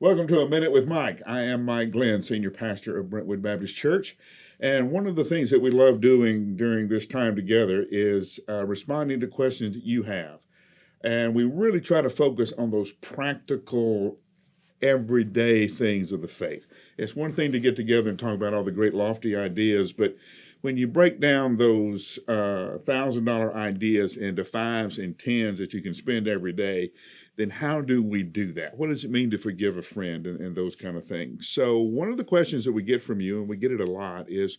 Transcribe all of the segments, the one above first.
Welcome to A Minute with Mike. I am Mike Glenn, Senior Pastor of Brentwood Baptist Church. And one of the things that we love doing during this time together is responding to questions that you have. And we really try to focus on those practical, everyday things of the faith. It's one thing to get together and talk about all the great lofty ideas, but when you break down those $1,000 ideas into fives and tens that you can spend every day, then how do we do that? What does it mean to forgive a friend and those kind of things? So one of the questions that we get from you, and we get it a lot, is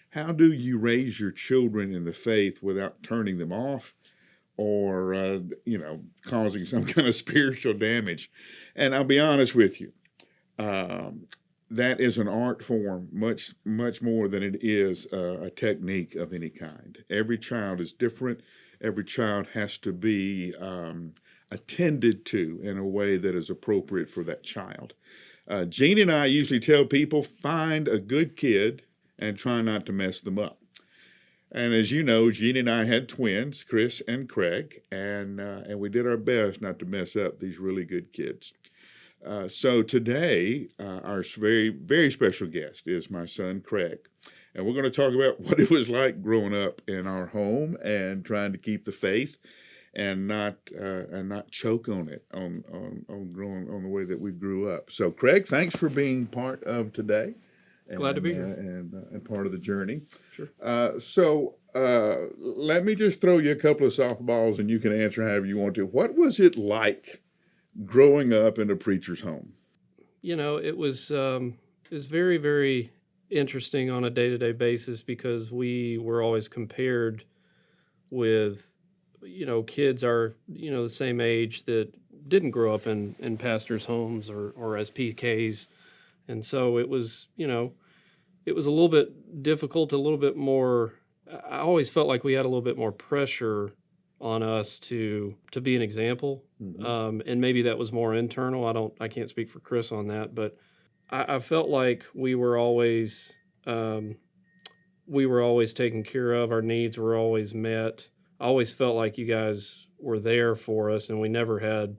how do you raise your children in the faith without turning them off or, causing some kind of spiritual damage? And I'll be honest with you, that is an art form much more than it is a technique of any kind. Every child is different. Every child has to be attended to in a way that is appropriate for that child. Jean and I usually tell people, find a good kid and try not to mess them up. And as you know, Jean and I had twins, Chris and Craig, and we did our best not to mess up these really good kids. So today, our very, very special guest is my son, Craig. And we're going to talk about what it was like growing up in our home and trying to keep the faith and not choke on it, on growing on the way that we grew up. So, Craig, thanks for being part of today. Glad to be here. And part of the journey. Sure. So let me just throw you a couple of softballs and you can answer however you want to. What was it like growing up in a preacher's home? You know, it was very, very interesting on a day-to-day basis because we were always compared with, kids are, the same age that didn't grow up in pastors' homes or as PKs. And so it was, it was a little bit difficult, a little bit more, I always felt like we had a little bit more pressure on us to be an example. Mm-hmm. And maybe that was more internal. I can't speak for Chris on that, but I felt like we were always taken care of. Our needs were always met. I always felt like you guys were there for us, and we never had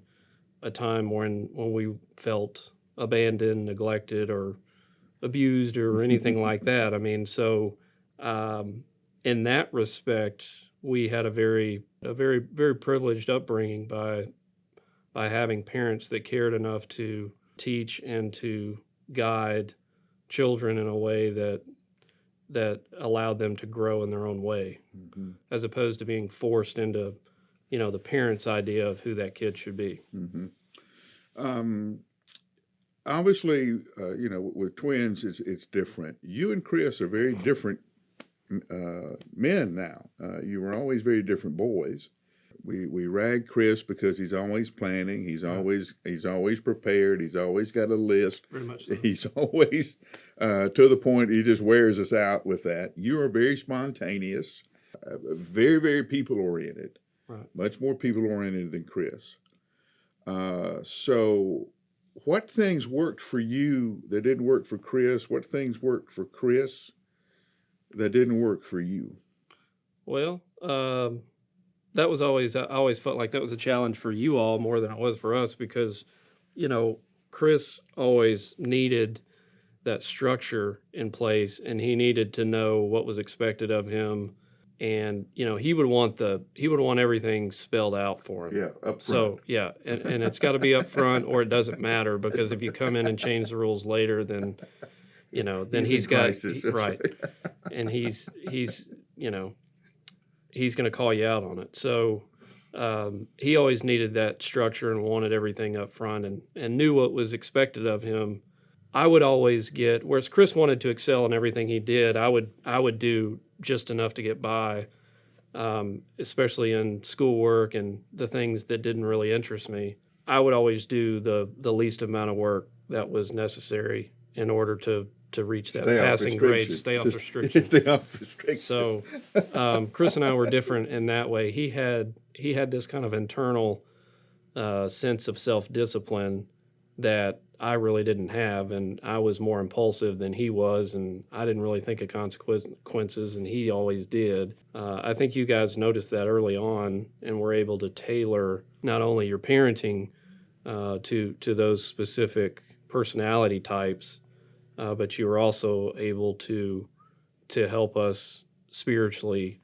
a time when we felt abandoned, neglected, or abused, or anything like that. I mean, so in that respect, we had a very, very privileged upbringing by having parents that cared enough to teach and to guide children in a way that allowed them to grow in their own way, mm-hmm. as opposed to being forced into, the parents' idea of who that kid should be. Mm-hmm. Obviously, with twins, it's different. You and Chris are very different men now. You were always very different boys. We rag Chris because he's always planning. He's always prepared. He's always got a list. Very much so. He's always to the point he just wears us out with that. You are very spontaneous, very, very people oriented. Right. Much more people oriented than Chris. So what things worked for you that didn't work for Chris? What things worked for Chris that didn't work for you? Well, that was I always felt like that was a challenge for you all more than it was for us because, Chris always needed that structure in place and he needed to know what was expected of him. And, he would want everything spelled out for him. Yeah, up front. So, yeah, and it's got to be up front or it doesn't matter because if you come in and change the rules later, then, then he's got, right. And he's going to call you out on it. So he always needed that structure and wanted everything up front and knew what was expected of him. I would always get, whereas Chris wanted to excel in everything he did, I would do just enough to get by, especially in schoolwork and the things that didn't really interest me. I would always do the least amount of work that was necessary in order to reach that passing grade, stay off restriction. Stay off restriction. So Chris and I were different in that way. He had this kind of internal sense of self-discipline that I really didn't have, and I was more impulsive than he was, and I didn't really think of consequences, and he always did. I think you guys noticed that early on and were able to tailor not only your parenting to those specific personality types, but you were also able to help us spiritually,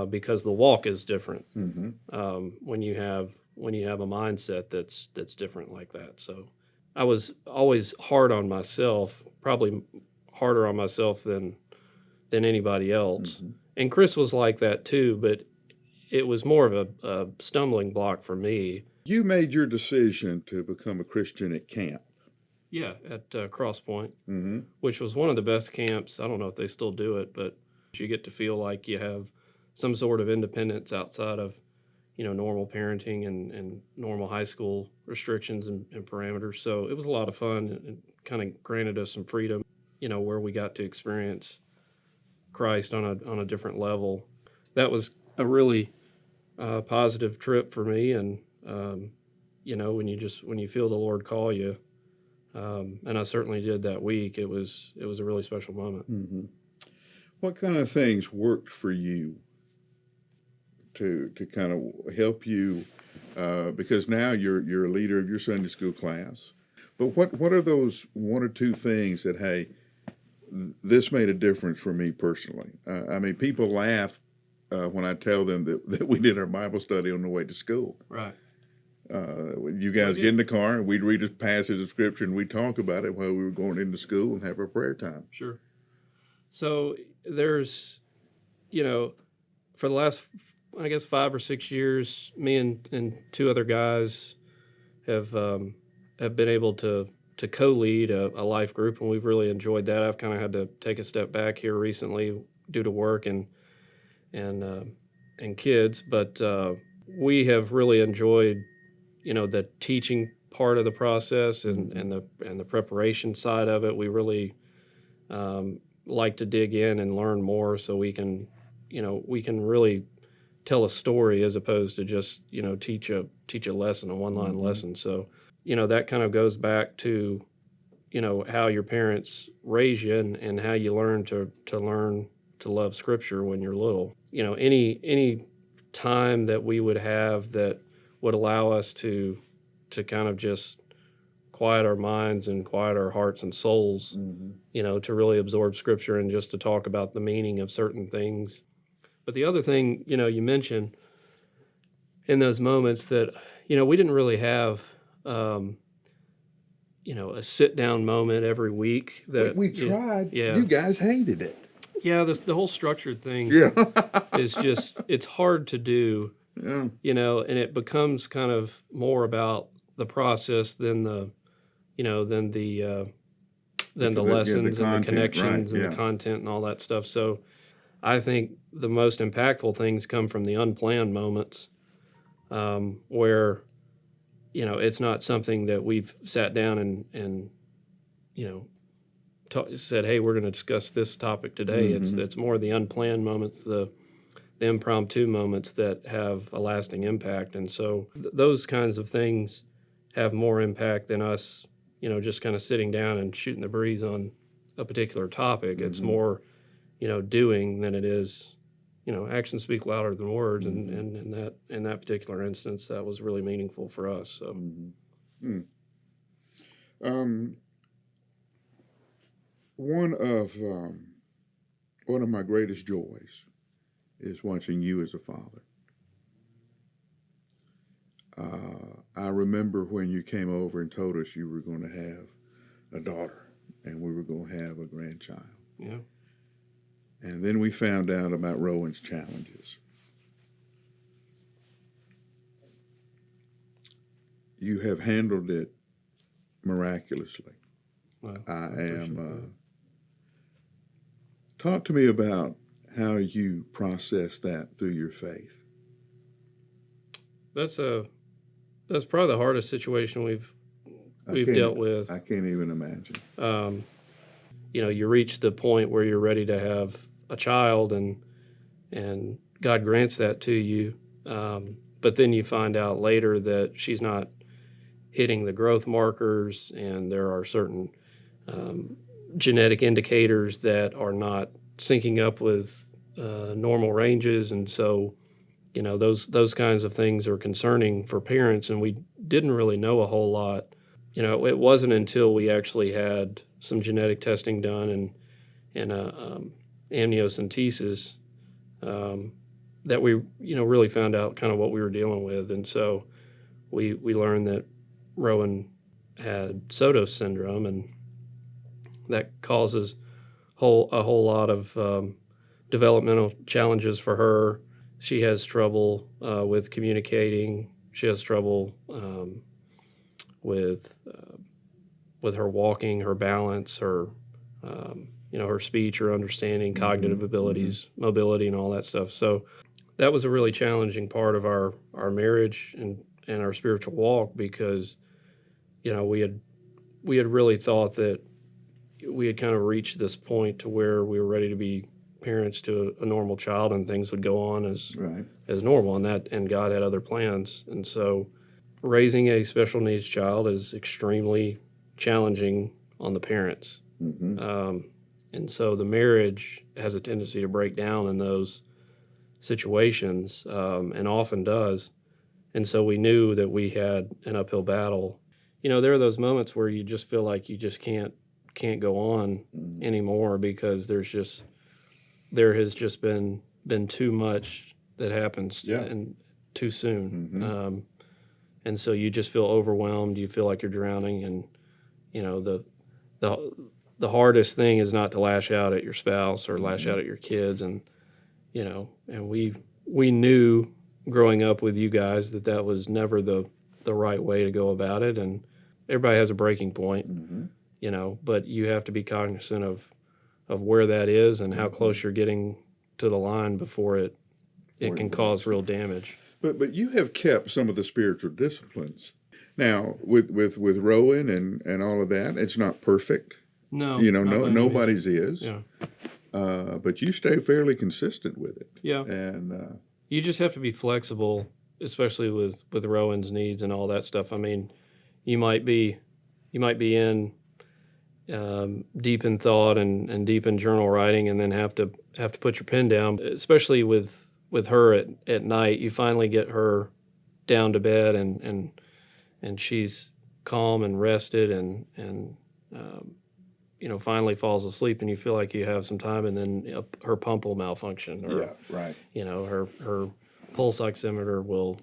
because the walk is different, when you have a mindset that's different like that. So I was always hard on myself, probably harder on myself than anybody else. And Chris was like that too, but it was more of a stumbling block for me. You made your decision to become a Christian at camp. Yeah, at Cross Point, which was one of the best camps. I don't know if they still do it, but you get to feel like you have some sort of independence outside of, normal parenting and normal high school restrictions and parameters. So it was a lot of fun and kind of granted us some freedom, where we got to experience Christ on a different level. That was a really positive trip for me. And, when you feel the Lord call you, and I certainly did that week, it was a really special moment. What kind of things worked for you to kind of help you, because now you're a leader of your Sunday school class, but what are those one or two things that, hey, this made a difference for me personally? I mean, people laugh when I tell them that we did our Bible study on the way to school. Right. You guys get in the car and we'd read a passage of scripture and we'd talk about it while we were going into school and have our prayer time. Sure. So there's, for the last, I guess, 5 or 6 years, me and two other guys have been able to co-lead a life group, and we've really enjoyed that. I've kind of had to take a step back here recently due to work and kids, but we have really enjoyed, the teaching part of the process and the preparation side of it. We really like to dig in and learn more, so we can really tell a story as opposed to just teach a lesson, a one-line lesson. So that kind of goes back to how your parents raise you and how you learn to love Scripture when you're little. Any time that we would have that would allow us to kind of just quiet our minds and quiet our hearts and souls, to really absorb Scripture and just to talk about the meaning of certain things. But the other thing, you mentioned in those moments that, we didn't really have, a sit-down moment every week. That we tried. Yeah. You guys hated it. Yeah, the whole structured thing Yeah. is just, it's hard to do, Yeah. and it becomes kind of more about the process than the lessons and the connections and the content and all that stuff. So I think the most impactful things come from the unplanned moments, where, it's not something that we've sat down and said, hey, we're going to discuss this topic today. It's more the unplanned moments, the impromptu moments that have a lasting impact. And so those kinds of things have more impact than us, just kind of sitting down and shooting the breeze on a particular topic. It's more, doing than it is, actions speak louder than words. And in that particular instance, that was really meaningful for us. So. One of my greatest joys is watching you as a father. I remember when you came over and told us you were going to have a daughter and we were going to have a grandchild. Yeah. And then we found out about Rowan's challenges. You have handled it miraculously. Well, I am. Talk to me about how you process that through your faith. That's probably the hardest situation we've dealt with. I can't even imagine. You reach the point where you're ready to have a child, and God grants that to you, but then you find out later that she's not hitting the growth markers, and there are certain genetic indicators that are not syncing up with normal ranges, and so those kinds of things are concerning for parents, and we didn't really know a whole lot it wasn't until we actually had some genetic testing done and amniocentesis that we, really found out kind of what we were dealing with. And so we learned that Rowan had Sotos syndrome, and that causes a whole lot of developmental challenges for her. She has trouble with communicating. She has trouble with her walking, her balance, her her speech, her understanding, cognitive abilities, mobility, and all that stuff. So that was a really challenging part of our marriage and our spiritual walk, because we had really thought that we had kind of reached this point to where we were ready to be parents to a normal child, and things would go on as normal, and God had other plans. And so raising a special needs child is extremely challenging on the parents. And so the marriage has a tendency to break down in those situations, and often does. And so we knew that we had an uphill battle. There are those moments where you just feel like you just can't go on anymore, because there has just been too much that happens and too soon. And so you just feel overwhelmed. You feel like you're drowning, and the hardest thing is not to lash out at your spouse or lash out at your kids. And and we knew growing up with you guys that was never the right way to go about it. And everybody has a breaking point, but you have to be cognizant of where that is and how close you're getting to the line before it can cause real damage. But you have kept some of the spiritual disciplines. Now, with Rowan and all of that, it's not perfect. No. Nobody's is. Yeah. But you stay fairly consistent with it. Yeah. And you just have to be flexible, especially with Rowan's needs and all that stuff. I mean, you might be in deep in thought and deep in journal writing, and then have to put your pen down. Especially with her at night, you finally get her down to bed, and she's calm and rested, and finally falls asleep, and you feel like you have some time, and then her pump will malfunction, or her pulse oximeter will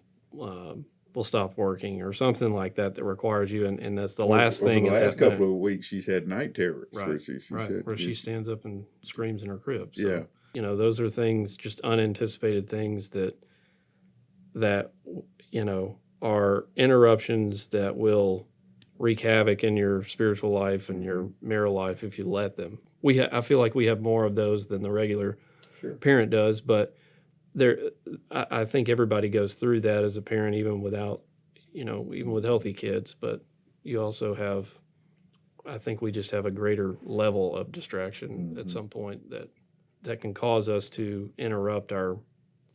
stop working, or something like that requires you, and that's the last thing. Over the last couple of weeks, she's had night terrors. Right, where she stands up and screams in her crib. So, those are things, just unanticipated things that are interruptions that will wreak havoc in your spiritual life and your marital life if you let them. I feel like we have more of those than the regular parent does, but I think everybody goes through that as a parent, even without, even with healthy kids. But you also have, I think we just have a greater level of distraction at some point that can cause us to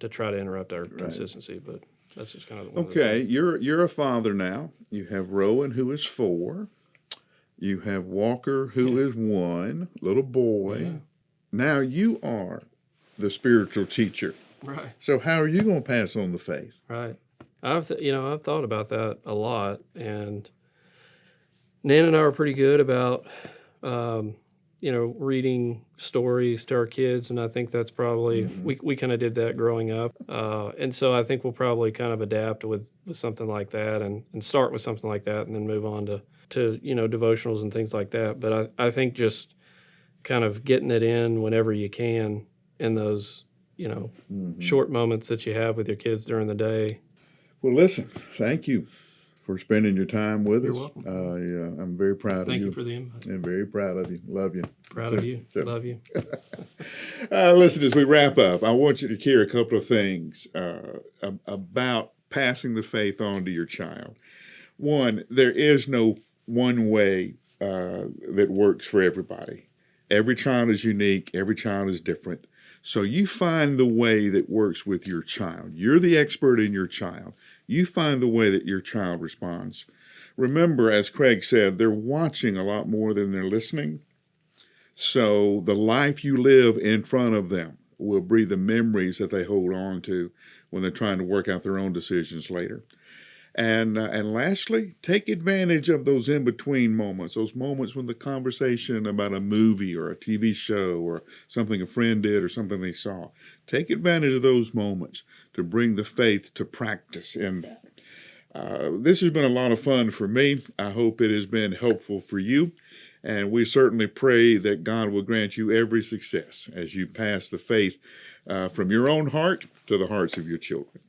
try to interrupt our consistency. But that's just kind of okay. You're a father now. You have Rowan, who is 4. You have Walker, who is 1, little boy. Yeah. Now you are the spiritual teacher. Right. So how are you going to pass on the faith? Right. I've thought about that a lot, and Nan and I are pretty good about reading stories to our kids, and I think that's probably we kind of did that growing up, and so I think we'll probably kind of adapt with something like that, and start with something like that, and then move on to devotionals and things like that. But I think just kind of getting it in whenever you can in those short moments that you have with your kids during the day. Well, listen, thank you for spending your time with You're us. welcome. I'm very proud of you. Thank you for the invite. I'm very proud of you. Love you. Proud of you. Love you. Listen, as we wrap up, I want you to hear a couple of things about passing the faith on to your child. One, there is no one way that works for everybody. Every child is unique. Every child is different. So you find the way that works with your child. You're the expert in your child. You find the way that your child responds. Remember, as Craig said, they're watching a lot more than they're listening. So the life you live in front of them will be the memories that they hold on to when they're trying to work out their own decisions later. And lastly, take advantage of those in-between moments, those moments when the conversation about a movie or a TV show or something a friend did or something they saw. Take advantage of those moments to bring the faith to practice in that. This has been a lot of fun for me. I hope it has been helpful for you. And we certainly pray that God will grant you every success as you pass the faith from your own heart to the hearts of your children.